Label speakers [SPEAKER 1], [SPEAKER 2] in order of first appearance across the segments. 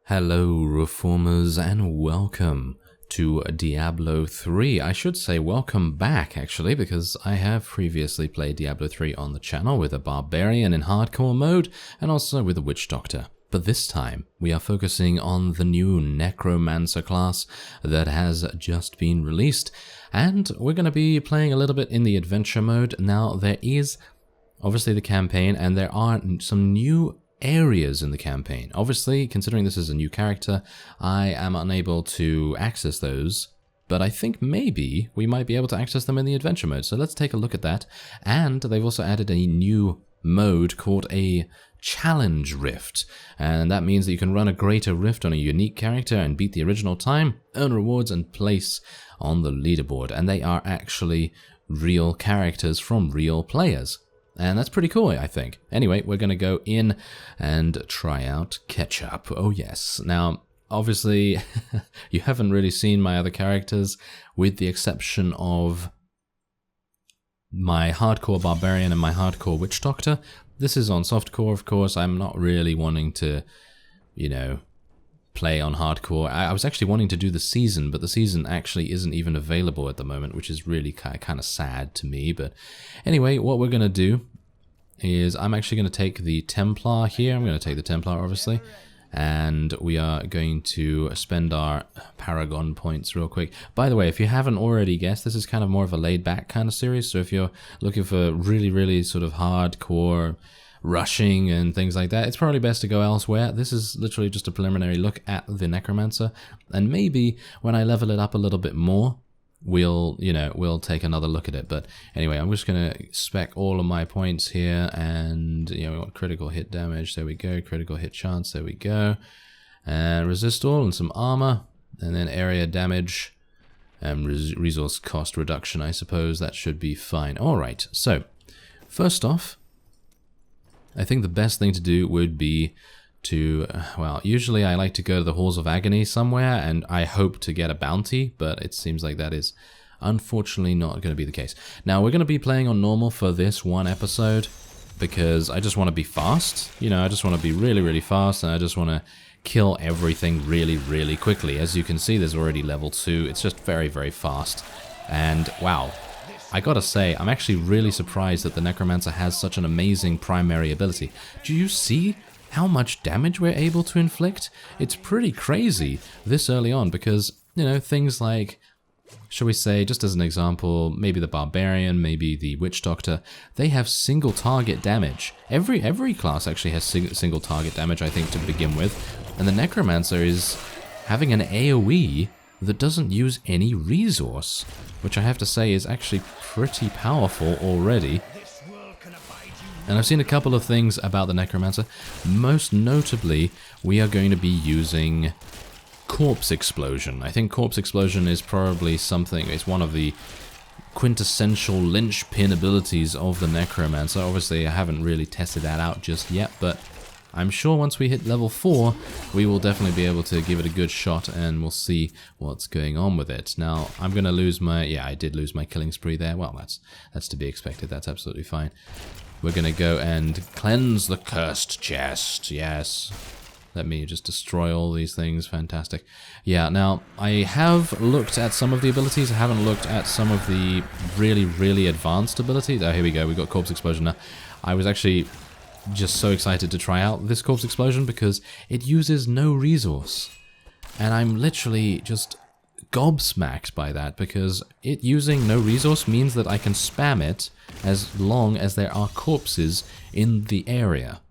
[SPEAKER 1] Hello Reformers and welcome to Diablo 3. I should say welcome back actually, because I have previously played Diablo 3 on the channel with a Barbarian in hardcore mode and also with a Witch Doctor. But this time we are focusing on the new Necromancer class that has just been released, and we're going to be playing a little bit in the adventure mode. Now there is obviously the campaign and there are some new areas in the campaign. Obviously, considering this is a new character, I am unable to access those, but I think maybe we might be able to access them in the adventure mode. So let's take a look at that. And they've also added a new mode called a challenge rift, and that means that you can run a greater rift on a unique character and beat the original time, earn rewards and place on the leaderboard. And they are actually real characters from real players. And that's pretty cool, I think. Anyway, we're going to go in and try out Ketchup. Oh yes. Now, obviously, you haven't really seen my other characters, with the exception of my hardcore Barbarian and my hardcore Witch Doctor. This is on softcore, of course. I'm not really wanting to, play on hardcore. I was actually wanting to do the season, but the season actually isn't even available at the moment, which is really kind of sad to me. But anyway, what we're going to do is I'm actually going to take the Templar here. I'm going to take the Templar, obviously, and we are going to spend our Paragon points real quick. By the way, if you haven't already guessed, this is kind of more of a laid-back kind of series, so if you're looking for really sort of hardcore rushing and things like that, it's probably best to go elsewhere. This is literally just a preliminary look at the Necromancer, and maybe when I level it up a little bit more, we'll take another look at it. But anyway, I'm just gonna spec all of my points here, and we want critical hit damage, there we go, critical hit chance, there we go, and resist all and some armor, and then area damage and resource cost reduction. I suppose that should be fine. Alright, so first off, I think the best thing to do would be to, well, usually I like to go to the Halls of Agony somewhere, and I hope to get a bounty, but it seems like that is unfortunately not going to be the case. Now, we're going to be playing on normal for this one episode, because I just want to be fast. I just want to be really fast, and I just want to kill everything really quickly. As you can see, there's already level 2. It's just very fast, and wow. I gotta say, I'm actually really surprised that the Necromancer has such an amazing primary ability. Do you see how much damage we're able to inflict? It's pretty crazy this early on, because, things like, shall we say, just as an example, maybe the Barbarian, maybe the Witch Doctor, they have single target damage. Every class actually has single target damage, I think, to begin with, and the Necromancer is having an AoE that doesn't use any resource, which I have to say is actually pretty powerful already. And I've seen a couple of things about the Necromancer. Most notably, we are going to be using Corpse Explosion. I think Corpse Explosion is probably something, it's one of the quintessential linchpin abilities of the Necromancer. Obviously, I haven't really tested that out just yet, but I'm sure once we hit level 4, we will definitely be able to give it a good shot, and we'll see what's going on with it. Now, I'm going to lose my... yeah, I did lose my killing spree there. Well, that's to be expected. That's absolutely fine. We're going to go and cleanse the cursed chest. Yes. Let me just destroy all these things. Fantastic. Yeah, now, I have looked at some of the abilities. I haven't looked at some of the really advanced abilities. Oh, here we go. We've got Corpse Explosion now. I was actually just so excited to try out this Corpse Explosion because it uses no resource, and I'm literally just gobsmacked by that, because it using no resource means that I can spam it as long as there are corpses in the area,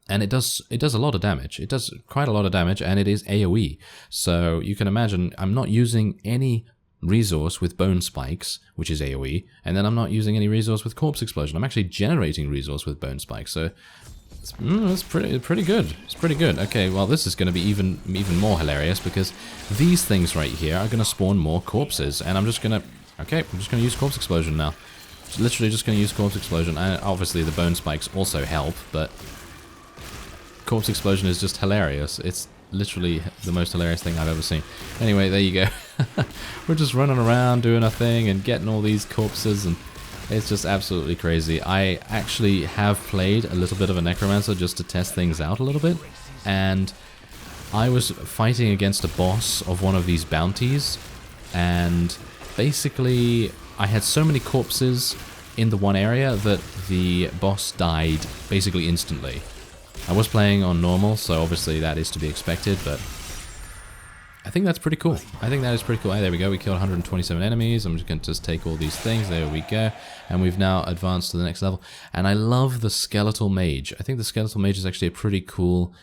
[SPEAKER 1] and it does a lot of damage. It does quite a lot of damage, and it is AoE, so you can imagine I'm not using any resource with Bone Spikes, which is AoE, and then I'm not using any resource with Corpse Explosion. I'm actually generating resource with Bone Spikes, so it's pretty good. It's pretty good. Okay, well, this is going to be even more hilarious, because these things right here are going to spawn more corpses, and I'm just going to use Corpse Explosion now. Literally just going to use Corpse Explosion, and obviously the Bone Spikes also help, but Corpse Explosion is just hilarious. It's literally the most hilarious thing I've ever seen. Anyway, there you go. We're just running around doing our thing and getting all these corpses, and it's just absolutely crazy. I actually have played a little bit of a Necromancer just to test things out a little bit, and I was fighting against a boss of one of these bounties, and basically I had so many corpses in the one area that the boss died basically instantly. I was playing on normal, so obviously that is to be expected, but I think that's pretty cool. I think that is pretty cool. Hey, there we go. We killed 127 enemies. I'm just going to take all these things. There we go. And we've now advanced to the next level. And I love the Skeletal Mage. I think the Skeletal Mage is actually a pretty cool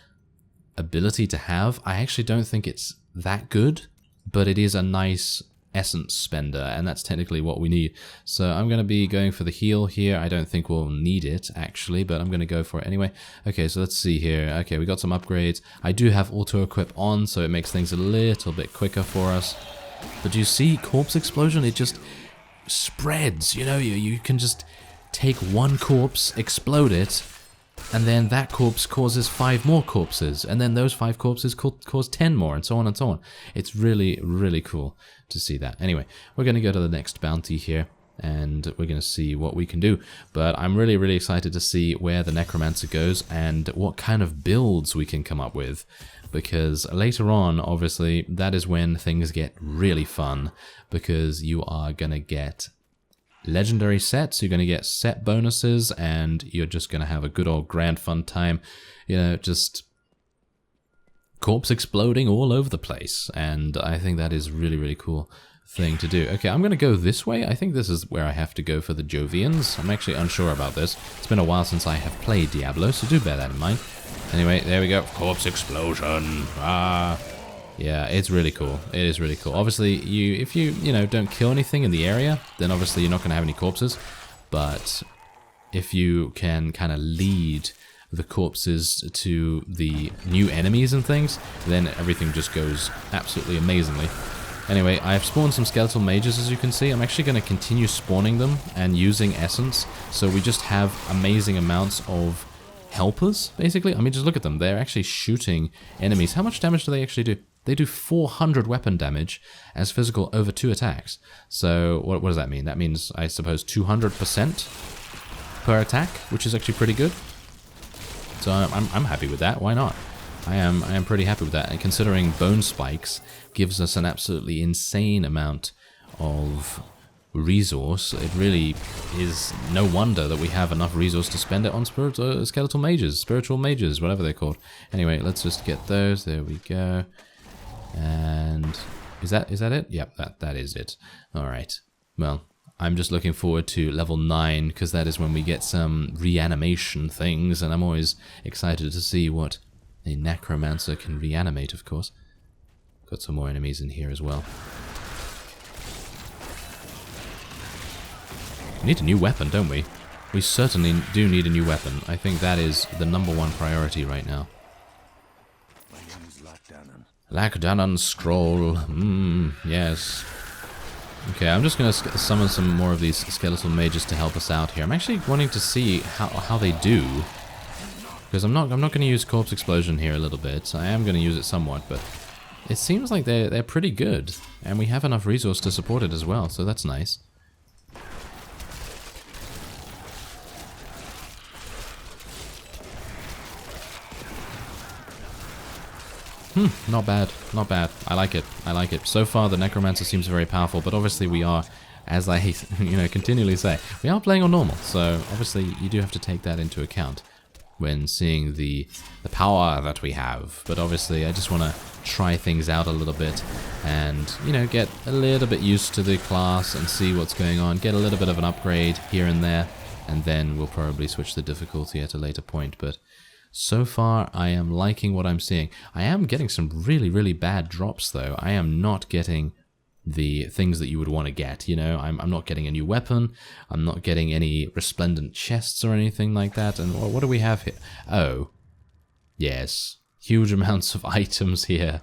[SPEAKER 1] ability to have. I actually don't think it's that good, but it is a nice essence spender, and that's technically what we need. So I'm going to be going for the heal here. I don't think we'll need it actually, but I'm going to go for it anyway. Okay, so let's see here. Okay, we got some upgrades. I do have auto equip on, so it makes things a little bit quicker for us. But do you see corpse explosion? It just spreads, you know, you can just take one corpse, explode it, and then that corpse causes 5 more corpses, and then those 5 corpses cause 10 more, and so on and so on. It's really, really cool to see that. Anyway, we're going to go to the next bounty here, and we're going to see what we can do. But I'm really, really excited to see where the Necromancer goes, and what kind of builds we can come up with. Because later on, obviously, that is when things get really fun, because you are going to get legendary sets, you're going to get set bonuses, and you're just going to have a good old grand fun time, you know, just corpse exploding all over the place. And I think that is really, really cool thing to do. Okay, I'm going to go this way. I think this is where I have to go for the Jovians. I'm actually unsure about this. It's been a while since I have played Diablo, so do bear that in mind. Anyway, there we go. Corpse explosion. Yeah, it's really cool. It is really cool. Obviously, if you don't kill anything in the area, then obviously you're not going to have any corpses. But if you can kind of lead the corpses to the new enemies and things, then everything just goes absolutely amazingly. Anyway, I've spawned some skeletal mages, as you can see. I'm actually going to continue spawning them and using essence, so we just have amazing amounts of helpers, basically. I mean, just look at them. They're actually shooting enemies. How much damage do they actually do? They do 400 weapon damage as physical over 2 attacks. So what does that mean? That means, I suppose, 200% per attack, which is actually pretty good. So I'm happy with that. Why not? I am pretty happy with that. And considering Bone Spikes gives us an absolutely insane amount of resource, it really is no wonder that we have enough resource to spend it on skeletal mages, spiritual mages, whatever they're called. Anyway, let's just get those. There we go. And is that it? Yep, that is it. All right. Well, I'm just looking forward to level 9, because that is when we get some reanimation things, and I'm always excited to see what a necromancer can reanimate, of course. Got some more enemies in here as well. We need a new weapon, don't we? We certainly do need a new weapon. I think that is the #1 priority right now. Lackdanon Scroll. Yes. Okay, I'm just going to summon some more of these skeletal mages to help us out here. I'm actually wanting to see how they do, because I'm not going to use Corpse Explosion here a little bit. I am going to use it somewhat, but it seems like they're pretty good, and we have enough resource to support it as well, so that's nice. Not bad, not bad. I like it, I like it. So far, the Necromancer seems very powerful, but obviously we are, as I continually say, we are playing on normal, so obviously you do have to take that into account when seeing the power that we have. But obviously I just want to try things out a little bit and, get a little bit used to the class and see what's going on, get a little bit of an upgrade here and there, and then we'll probably switch the difficulty at a later point. But so far, I am liking what I'm seeing. I am getting some really, really bad drops, though. I am not getting the things that you would want to get, I'm not getting a new weapon. I'm not getting any resplendent chests or anything like that. And what do we have here? Oh, yes. Huge amounts of items here.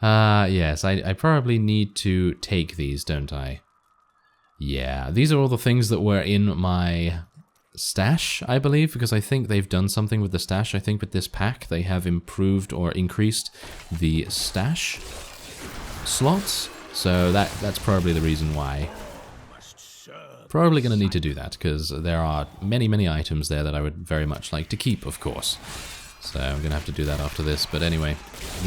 [SPEAKER 1] Yes, I probably need to take these, don't I? Yeah, these are all the things that were in my stash, I believe, because I think they've done something with the stash. I think with this pack they have improved or increased the stash slots, so that's probably the reason why. Probably going to need to do that, because there are many items there that I would very much like to keep, of course. So I'm gonna have to do that after this. But anyway,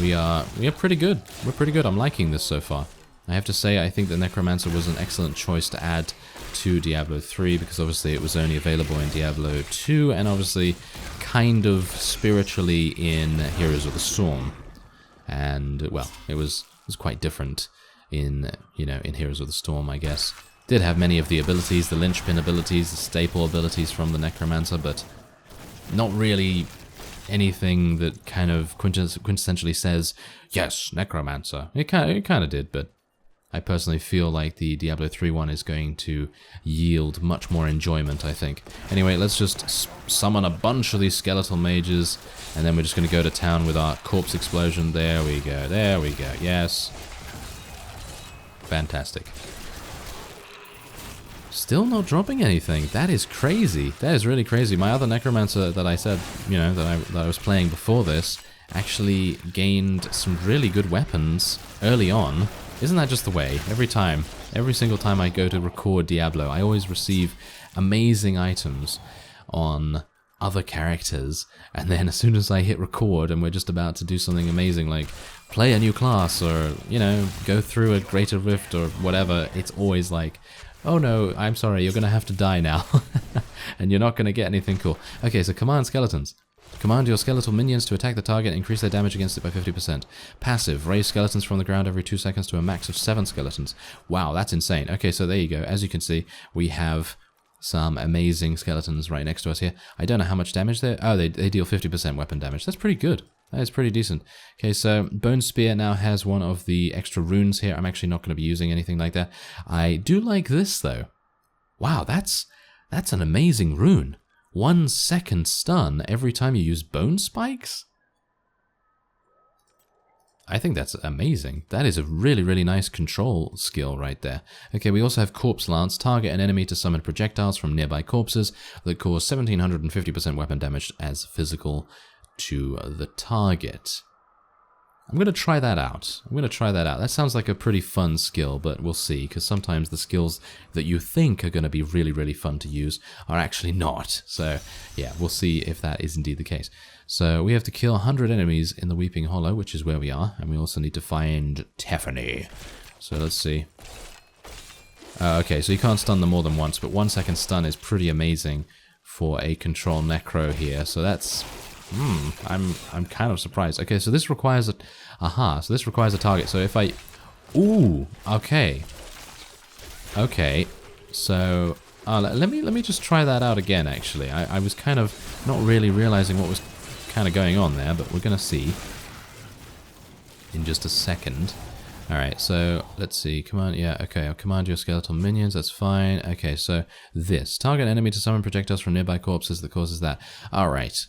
[SPEAKER 1] we are pretty good. We're pretty good. I'm liking this so far. I have to say, I think the Necromancer was an excellent choice to add to Diablo 3 because obviously it was only available in Diablo 2 and obviously kind of spiritually in Heroes of the Storm. And well, it was quite different in, you know, in Heroes of the Storm, I guess. Did have many of the abilities, the linchpin abilities, the staple abilities from the Necromancer, but not really anything that kind of quintessentially says, yes, Necromancer. It kind of did, but I personally feel like the Diablo 3 one is going to yield much more enjoyment, I think. Anyway, let's just summon a bunch of these skeletal mages, and then we're just going to go to town with our corpse explosion. There we go, yes. Fantastic. Still not dropping anything. That is crazy. That is really crazy. My other Necromancer that I said, you know, that I was playing before this, actually gained some really good weapons early on. Isn't that just the way? Every single time I go to record Diablo, I always receive amazing items on other characters, and then as soon as I hit record and we're just about to do something amazing like play a new class or, you know, go through a greater rift or whatever, it's always like, oh no, I'm sorry, you're gonna have to die now. And you're not gonna get anything cool. Okay, so command skeletons. Command your skeletal minions to attack the target and increase their damage against it by 50%. Passive, raise skeletons from the ground every 2 seconds to a max of 7 skeletons. Wow, that's insane. Okay, so there you go. As you can see, we have some amazing skeletons right next to us here. I don't know how much damage they... Oh, they deal 50% weapon damage. That's pretty good. That is pretty decent. Okay, so Bone Spear now has one of the extra runes here. I'm actually not going to be using anything like that. I do like this, though. Wow, that's an amazing rune. 1 second stun every time you use bone spikes? I think that's amazing. That is a really, really nice control skill right there. Okay, we also have Corpse Lance. Target an enemy to summon projectiles from nearby corpses that cause 1750% weapon damage as physical to the target. I'm going to try that out. That sounds like a pretty fun skill, but we'll see, because sometimes the skills that you think are going to be really, really fun to use are actually not. So, yeah, we'll see if that is indeed the case. So, we have to kill 100 enemies in the Weeping Hollow, which is where we are, and we also need to find Tephany. So, let's see. Okay, so you can't stun them more than once, but 1 second stun is pretty amazing for a control necro here, so that's... I'm kind of surprised. Okay, so this requires a... Aha, so this requires a target. So if I... Ooh, okay. Okay, so... let me just try that out again, actually. I was kind of not really realizing what was kind of going on there, but we're going to see in just a second. Alright, so let's see. Command, yeah, okay, I'll command your skeletal minions, that's fine. Okay, so this. Target enemy to summon projectiles from nearby corpses that causes that. Alright.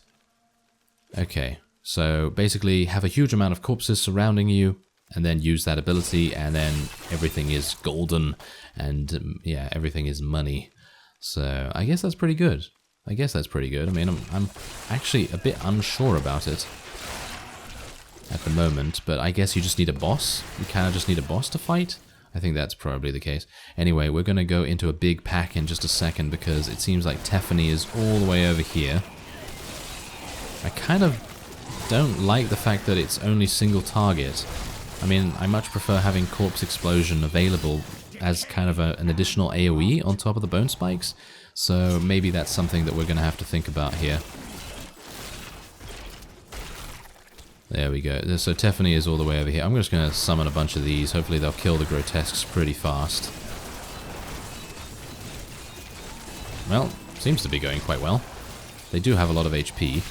[SPEAKER 1] Okay, so basically have a huge amount of corpses surrounding you, and then use that ability, and then everything is golden, and yeah, everything is money. So I guess that's pretty good. I mean, I'm actually a bit unsure about it at the moment, but I guess you just need a boss. You kind of just need a boss to fight. I think that's probably the case. Anyway, we're going to go into a big pack in just a second, because it seems like Tephany is all the way over here. I kind of don't like the fact that it's only single target. I mean, I much prefer having Corpse Explosion available as kind of an additional AoE on top of the bone spikes. So maybe that's something that we're going to have to think about here. There we go. So Tephany is all the way over here. I'm just going to summon a bunch of these. Hopefully they'll kill the grotesques pretty fast. Well, seems to be going quite well. They do have a lot of HP.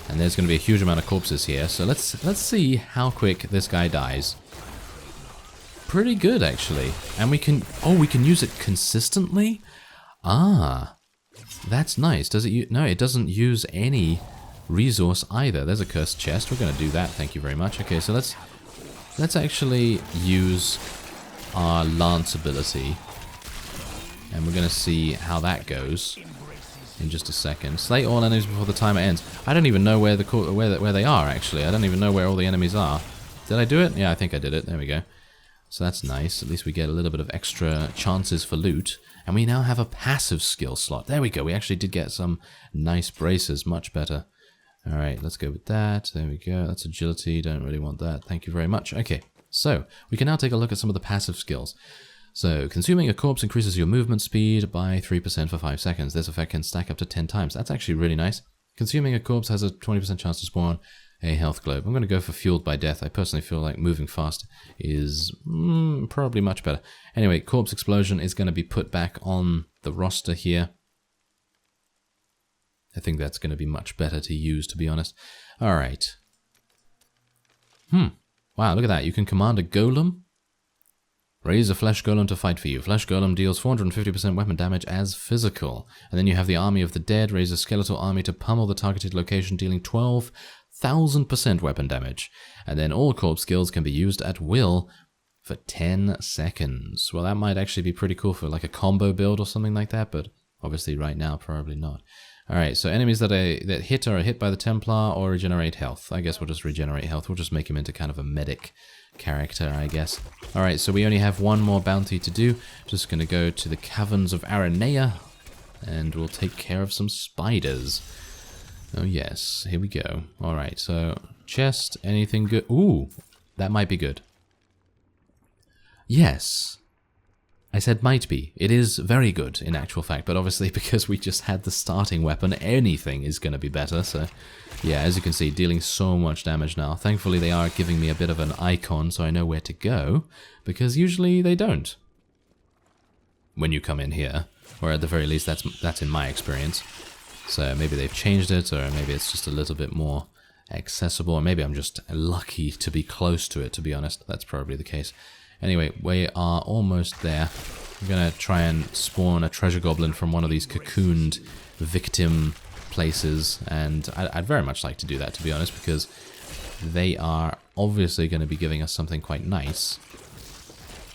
[SPEAKER 1] And there's going to be a huge amount of corpses here, so let's see how quick this guy dies. Pretty good, actually. And we can use it consistently? Ah, that's nice. Does it? No, it doesn't use any resource either. There's a cursed chest. We're going to do that. Thank you very much. Okay, so let's actually use our lance ability, and we're going to see how that goes. In just a second. Slay all enemies before the timer ends. I don't even know where they are, actually. I don't even know where all the enemies are. Did I do it? Yeah, I think I did it. There we go. So that's nice. At least we get a little bit of extra chances for loot. And we now have a passive skill slot. There we go. We actually did get some nice braces. Much better. Alright, let's go with that. There we go. That's agility. Don't really want that. Thank you very much. Okay, so we can now take a look at some of the passive skills. So, consuming a corpse increases your movement speed by 3% for 5 seconds. This effect can stack up to 10 times. That's actually really nice. Consuming a corpse has a 20% chance to spawn a health globe. I'm going to go for Fueled by Death. I personally feel like moving fast is probably much better. Anyway, Corpse Explosion is going to be put back on the roster here. I think that's going to be much better to use, to be honest. Alright. Wow, look at that. You can command a golem. Raise a flesh golem to fight for you. Flesh golem deals 450% weapon damage as physical. And then you have the army of the dead. Raise a skeletal army to pummel the targeted location, dealing 12,000% weapon damage. And then all corpse skills can be used at will for 10 seconds. Well, that might actually be pretty cool for like a combo build or something like that, but obviously right now probably not. Alright, so enemies that hit are hit by the Templar or regenerate health. I guess we'll just regenerate health. We'll just make him into kind of a medic character, I guess. Alright, so we only have one more bounty to do. Just gonna go to the Caverns of Aranea, and we'll take care of some spiders. Oh yes, here we go. Alright, so chest, anything good? Ooh, that might be good. Yes. I said might be. It is very good in actual fact, but obviously because we just had the starting weapon, anything is going to be better. So yeah, as you can see, dealing so much damage now. Thankfully they are giving me a bit of an icon so I know where to go, because usually they don't when you come in here, or at the very least that's in my experience. So maybe they've changed it, or maybe it's just a little bit more accessible, or maybe I'm just lucky to be close to it, to be honest. That's probably the case. Anyway, we are almost there. I'm going to try and spawn a treasure goblin from one of these cocooned victim places, and I'd very much like to do that, to be honest, because they are obviously going to be giving us something quite nice.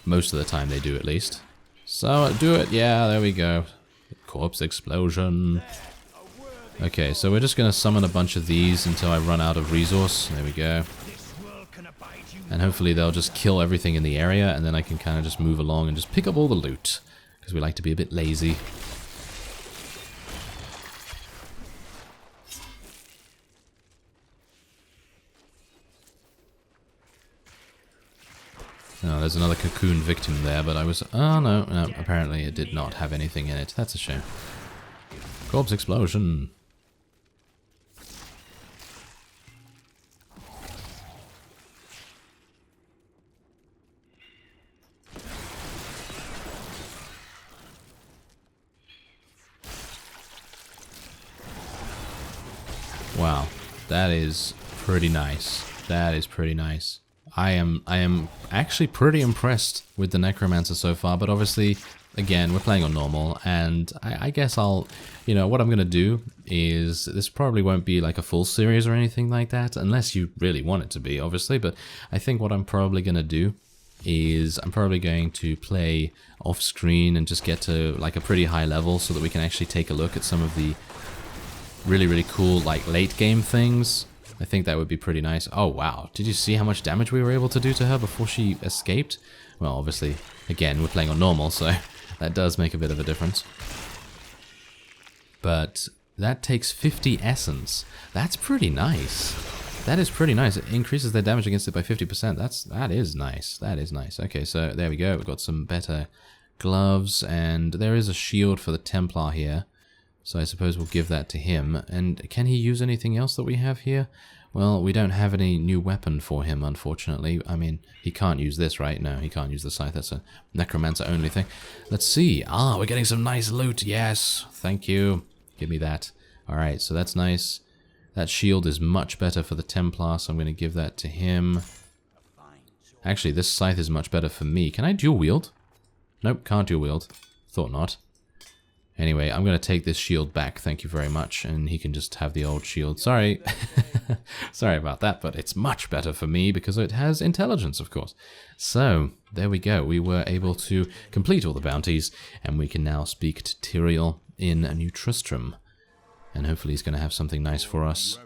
[SPEAKER 1] Most of the time they do, at least. So, do it. Yeah, there we go. Corpse explosion. Okay, so we're just going to summon a bunch of these until I run out of resource. There we go. And hopefully they'll just kill everything in the area, and then I can kind of just move along and just pick up all the loot, because we like to be a bit lazy. Oh, there's another cocoon victim there, but I was... Oh, no, apparently it did not have anything in it. That's a shame. Corpse explosion. Wow, that is pretty nice. That is pretty nice. I am actually pretty impressed with the Necromancer so far, but obviously, again, we're playing on normal, and I guess I'll, you know, what I'm going to do is, this probably won't be like a full series or anything like that, unless you really want it to be, obviously, but I think what I'm probably going to do is I'm probably going to play off screen and just get to like a pretty high level so that we can actually take a look at some of the really cool like late game things. I think that would be pretty nice. Oh wow, did you see how much damage we were able to do to her before she escaped? Well, obviously, again, we're playing on normal, so that does make a bit of a difference. But that takes 50 essence. That's pretty nice. That is pretty nice. It increases their damage against it by 50%. That is nice. That is nice. Okay, so there we go. We've got some better gloves, and there is a shield for the Templar here. So I suppose we'll give that to him. And can he use anything else that we have here? Well, we don't have any new weapon for him, unfortunately. I mean, he can't use this, right? No, he can't use the scythe. That's a Necromancer only thing. Let's see. Ah, we're getting some nice loot. Yes, thank you. Give me that. Alright, so that's nice. That shield is much better for the Templar, so I'm going to give that to him. Actually, this scythe is much better for me. Can I dual wield? Nope, can't dual wield. Thought not. Anyway, I'm going to take this shield back, thank you very much, and he can just have the old shield. Sorry. Sorry about that, but it's much better for me because it has intelligence, of course. So, there we go. We were able to complete all the bounties, and we can now speak to Tyrael in New Tristram. And hopefully he's going to have something nice for us.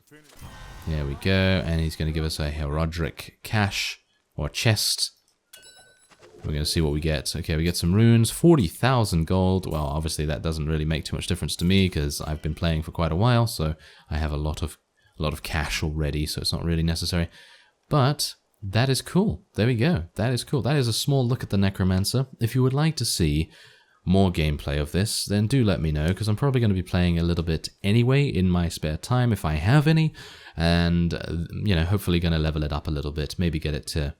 [SPEAKER 1] There we go, and he's going to give us a Herodric cache, or chest. We're going to see what we get. Okay, we get some runes, 40,000 gold. Well, obviously that doesn't really make too much difference to me because I've been playing for quite a while, so I have a lot of a lot of cash already, so it's not really necessary. But that is cool. There we go. That is cool. That is a small look at the Necromancer. If you would like to see more gameplay of this, then do let me know, because I'm probably going to be playing a little bit anyway in my spare time, if I have any, and, you know, hopefully going to level it up a little bit, maybe get it to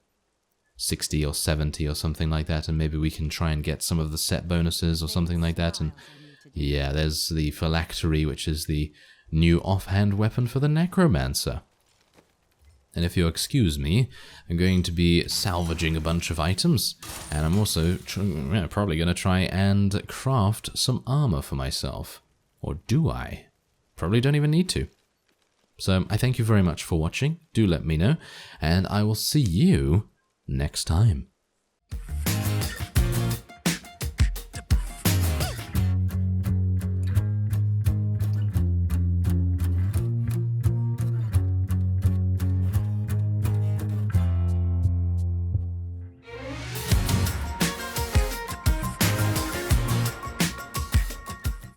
[SPEAKER 1] 60 or 70 or something like that, and maybe we can try and get some of the set bonuses or something like that. And yeah, there's the phylactery, which is the new offhand weapon for the Necromancer. And if you'll excuse me, I'm going to be salvaging a bunch of items, and I'm also probably going to try and craft some armor for myself. Or do I? Probably don't even need to. So I thank you very much for watching. Do let me know, and I will see you next time.